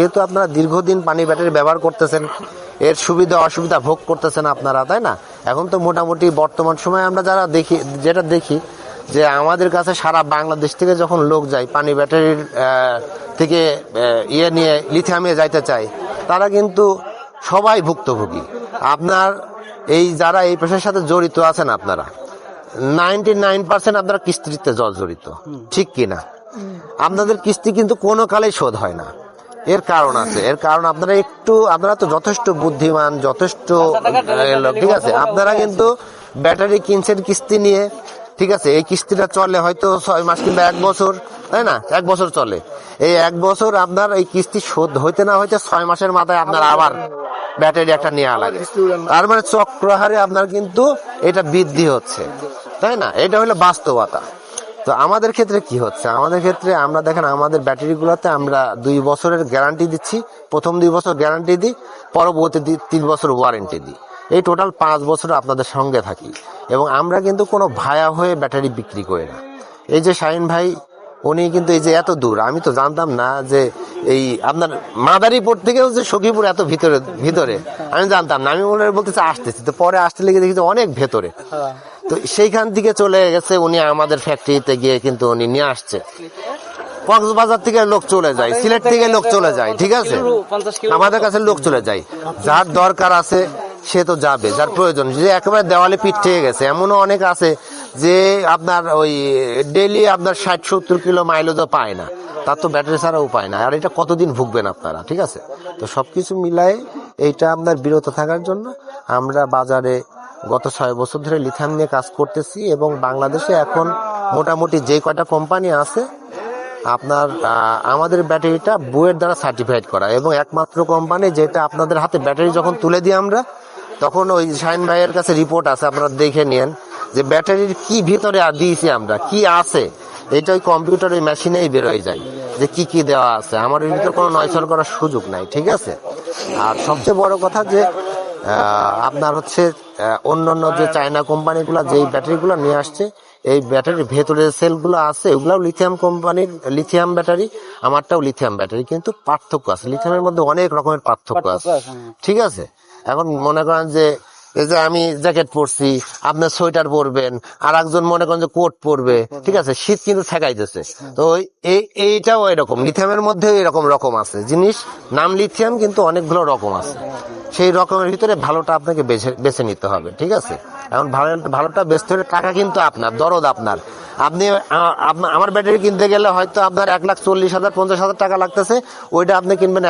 যেহেতু আপনারা দীর্ঘদিন পানি ব্যাটারি ব্যবহার করতেছেন, এর সুবিধা অসুবিধা ভোগ করতেছেন আপনারা, তাই না? এখন তো মোটামুটি বর্তমান সময়ে আমরা যারা যেটা দেখি যে আমাদের কাছে সারা বাংলাদেশ থেকে যখন লোক যায় পানি ব্যাটারির থেকে ইয়ে নিয়ে লিথিয়ামে যাইতে চায়, তারা কিন্তু সবাই ভুক্তভোগী। আপনার এই যারা এই পেশার সাথে জড়িত আছেন আপনারা 99% আপনারা কিস্তিতে জড়িত, ঠিক কিনা? আপনাদের কিস্তি কিন্তু কোনো কালেই শোধ হয় না। এর কারণ আছে, এর কারণ আপনারা তো যথেষ্ট বুদ্ধিমান, যথেষ্ট, ঠিক আছে? আপনারা কিন্তু ব্যাটারি কিনছেন কিস্তি নিয়ে, ঠিক আছে? এই কিস্তিটা চলে হয়তো 6 মাস কিংবা 1 বছর, তাই না? 1 বছর চলে। এই 1 বছর আপনার এই কিস্তি শোধ হইতে না হইতে 6 মাসের মাথায় আপনার আবার ব্যাটারি একটা নেওয়া লাগে। তার মানে চক্রহারে আপনার কিন্তু এটা বৃদ্ধি হচ্ছে, তাই না? এটা হলো বাস্তবতা। তো আমাদের ক্ষেত্রে কি হচ্ছে? আমাদের ক্ষেত্রে আমরা দেখেন আমাদের ব্যাটারিগুলোতে আমরা 2 বছরের গ্যারান্টি দিচ্ছি। প্রথম 2 বছর গ্যারান্টি দিই, পরবর্তী 3 বছর ওয়ারেন্টি দিই। এই টোটাল 5 বছর আপনাদের সঙ্গে থাকি। এবং আমরা কিন্তু কোনো ভায়া হয়ে ব্যাটারি বিক্রি করি না। এই যে শাহিন ভাই, উনি কিন্তু এই যে এত দূর, আমি তো জানতাম না যে এই আপনার মাদারীপুর থেকেও যে সখীপুর এত ভিতরে আমি জানতাম না। আমি বলতেছি আসতেছি, তো পরে আসতে লেগে দেখি যে অনেক ভেতরে। তো সেইখান থেকে চলে গেছে উনি আমাদের ফ্যাক্টরিতে গিয়ে কিন্তু উনি নিয়ে আসছে। কক্সবাজার থেকে লোক চলে যায়, সিলেট থেকে লোক চলে যায়, ঠিক আছে? আমাদের কাছে লোক চলে যায়। যার দরকার আছে সে তো যাবে, যার প্রয়োজন, যে একেবারে দেওয়ালে পিঠ থেকে গেছে এমনও অনেক আছে যে আপনার ওই ডেইলি আপনার 60-70 কিলো মাইলেজও পায় না, তার তো ব্যাটারি ছাড়া উপায় না। আর এটা কতদিন ভুগবেন আপনারা, ঠিক আছে? তো সবকিছু মিলায়ে এইটা আপনার বিরত থাকার জন্য আমরা বাজারে গত 6 বছর ধরে লিথিয়াম নিয়ে কাজ করতেছি। এবং বাংলাদেশে এখন মোটামুটি যে কয়টা কোম্পানি আছে আপনার আমাদের ব্যাটারিটা বুয়ের দ্বারা সার্টিফাইড করা, এবং একমাত্র কোম্পানি যেটা আপনাদের হাতে ব্যাটারি যখন তুলে দিই আমরা, তখন ওই শাহিন ভাইয়ের কাছে রিপোর্ট আছে, আপনারা দেখে নিন যে ব্যাটারির কি ভিতরে আর দিয়েছি আমরা, কি আছে, এটা ওই কম্পিউটার ওই মেশিনেই বেরোয় যায় যে কি কি দেওয়া আছে। আমার এর ভিতরে কোনো নয়ছল করার সুযোগ নাই, ঠিক আছে? আর সবচেয়ে বড় কথা যে আপনার হচ্ছে অন্যান্য যে চায়না কোম্পানিগুলো যেই ব্যাটারিগুলো নিয়ে আসছে, এই ব্যাটারির ভেতরে সেলগুলো আছে ওগুলাও লিথিয়াম কোম্পানির লিথিয়াম ব্যাটারি, আমারটাও লিথিয়াম ব্যাটারি, কিন্তু পার্থক্য আছে। লিথিয়ামের মধ্যে অনেক রকমের পার্থক্য আছে, ঠিক আছে? এখন মনে করেন যে এই যে আমি জ্যাকেট পরছি, আপনার সোয়েটার পরবেন, আর একজন মনে করেন যে কোট পরবে, ঠিক আছে? শীত কিন্তু ঠেকাইতেছে। তো এইটাও এরকম, লিথিয়ামের মধ্যে এরকম রকম আছে জিনিস, নাম লিথিয়াম কিন্তু অনেকগুলো রকম আছে। সেই রকমের ভিতরে ভালোটা আপনাকে বেছে নিতে হবে, ঠিক আছে? এখন ভালোটা বেচতে হলে টাকা কিন্তু আপনার, দরদ আপনার। আপনি আমার ব্যাটারি কিনতে গেলে হয়তো আপনার 1,40,000 50,000 টাকা লাগতেছে, ওইটা আপনি কিনবেন